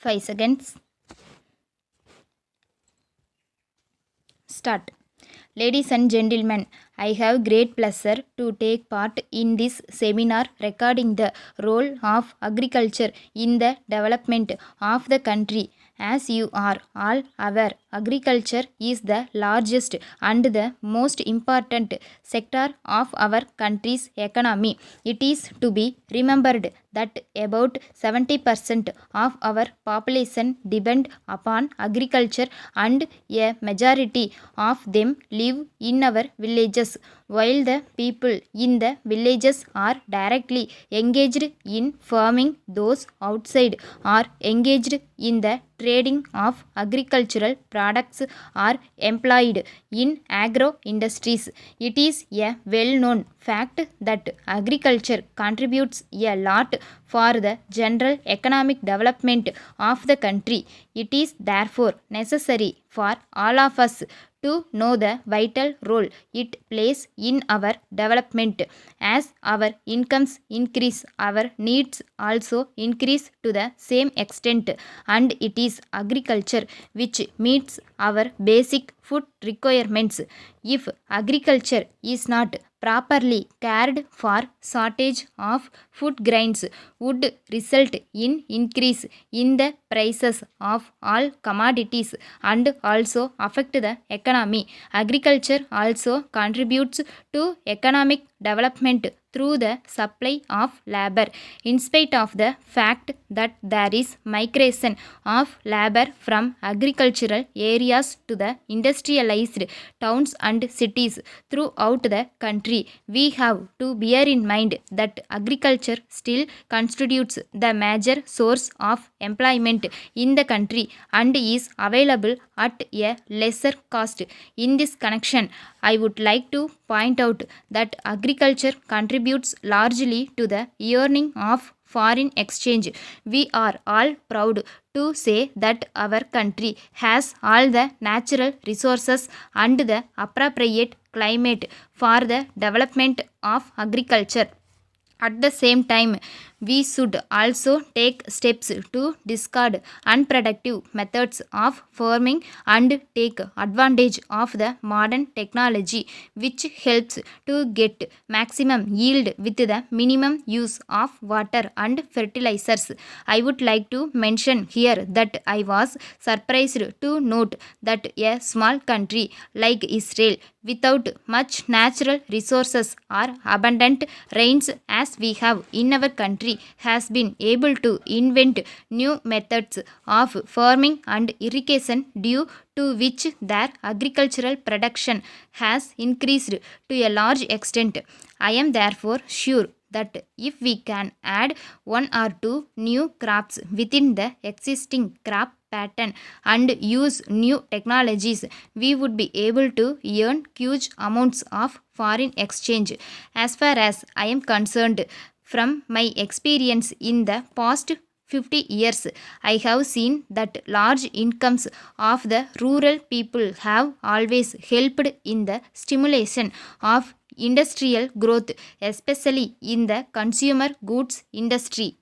5 seconds. Start. Ladies and gentlemen, I have great pleasure to take part in this seminar regarding the role of agriculture in the development of the country. As you are all aware, agriculture is the largest and the most important sector of our country's economy. It is to be remembered that about 70% of our population depend upon agriculture, and a majority of them live in our villages. While the people in the villages are directly engaged in farming, those outside are engaged in the trading of agricultural products are employed in agro industries. It is a well-known fact that agriculture contributes a lot for the general economic development of the country. It is therefore necessary for all of us to know the vital role it plays in our development. As our incomes increase, our needs also increase to the same extent, and it is agriculture which meets our basic food requirements. If agriculture is not properly cared for, shortage of food grains would result in increase in the prices of all commodities and also affect the economy. Agriculture also contributes to economic development through the supply of labor. In spite of the fact that there is migration of labor from agricultural areas to the industrialized towns and cities throughout the country, we have to bear in mind that agriculture still constitutes the major source of employment in the country and is available at a lesser cost. In this connection, I would like to point out that agriculture contributes largely to the earning of foreign exchange. We are all proud to say that our country has all the natural resources and the appropriate climate for the development of agriculture. At the same time, we should also take steps to discard unproductive methods of farming and take advantage of the modern technology which helps to get maximum yield with the minimum use of water and fertilizers. I would like to mention here that I was surprised to note that a small country like Israel, without much natural resources or abundant rains as we have in our country, has been able to invent new methods of farming and irrigation, due to which their agricultural production has increased to a large extent. I am therefore sure that if we can add one or two new crops within the existing crop pattern and use new technologies, we would be able to earn huge amounts of foreign exchange. As far as I am concerned, from my experience in the past 50 years, I have seen that large incomes of the rural people have always helped in the stimulation of industrial growth, especially in the consumer goods industry.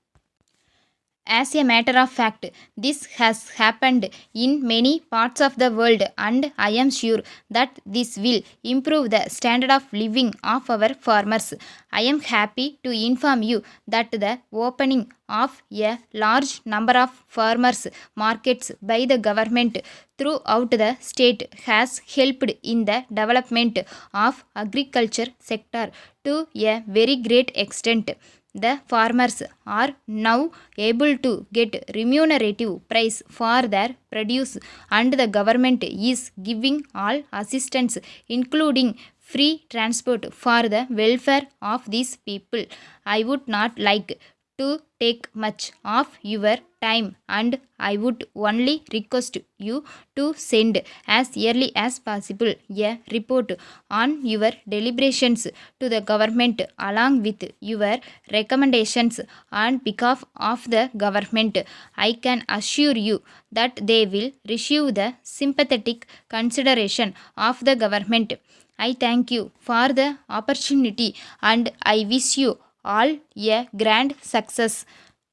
As a matter of fact, this has happened in many parts of the world, and I am sure that this will improve the standard of living of our farmers. I am happy to inform you that the opening of a large number of farmers markets by the government throughout the state has helped in the development of agriculture sector to a very great extent. The farmers are now able to get remunerative price for their produce, and the government is giving all assistance, including free transport, for the welfare of these people. I would not like to take much of your time, and I would only request you to send as early as possible a report on your deliberations to the government along with your recommendations on behalf of the government. I can assure you that they will receive the sympathetic consideration of the government. I thank you for the opportunity and I wish you all a grand success.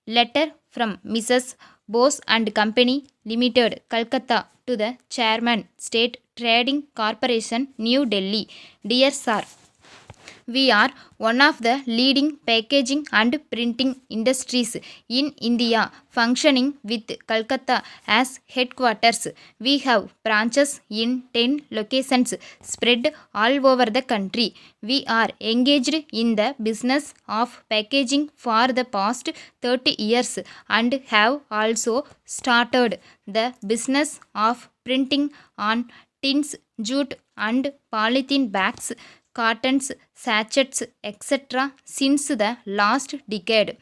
Letter from Mrs. Bose and Company Limited, Calcutta, to the Chairman, State Trading Corporation, New Delhi. Dear Sir, we are one of the leading packaging and printing industries in India, functioning with Calcutta as headquarters. We have branches in 10 locations spread all over the country. We are engaged in the business of packaging for the past 30 years and have also started the business of printing on tins, jute and polythene bags, cartons, sachets, etc. since the last decade.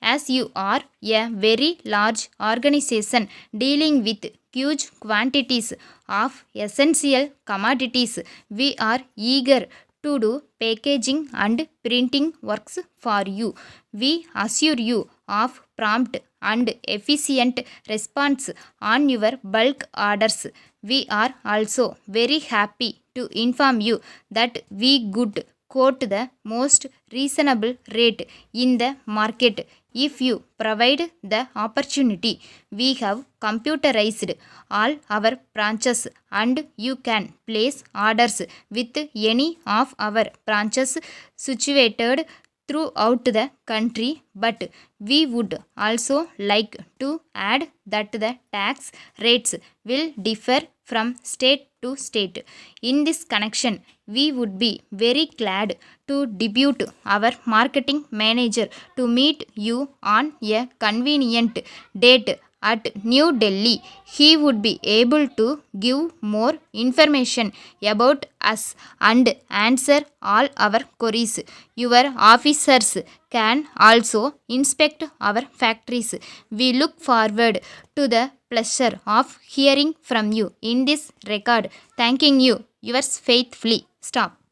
As you are a very large organization dealing with huge quantities of essential commodities, we are eager to do packaging and printing works for you. We assure you of prompt and efficient response on your bulk orders. We are also very happy to inform you that we could quote the most reasonable rate in the market if you provide the opportunity. We have computerized all our branches and you can place orders with any of our branches situated throughout the country, but we would also like to add that the tax rates will differ from state to state. In this connection, we would be very glad to depute our marketing manager to meet you on a convenient date at New Delhi. He would be able to give more information about us and answer all our queries. Your officers can also inspect our factories. We look forward to the pleasure of hearing from you in this regard. Thanking you, yours faithfully. Stop.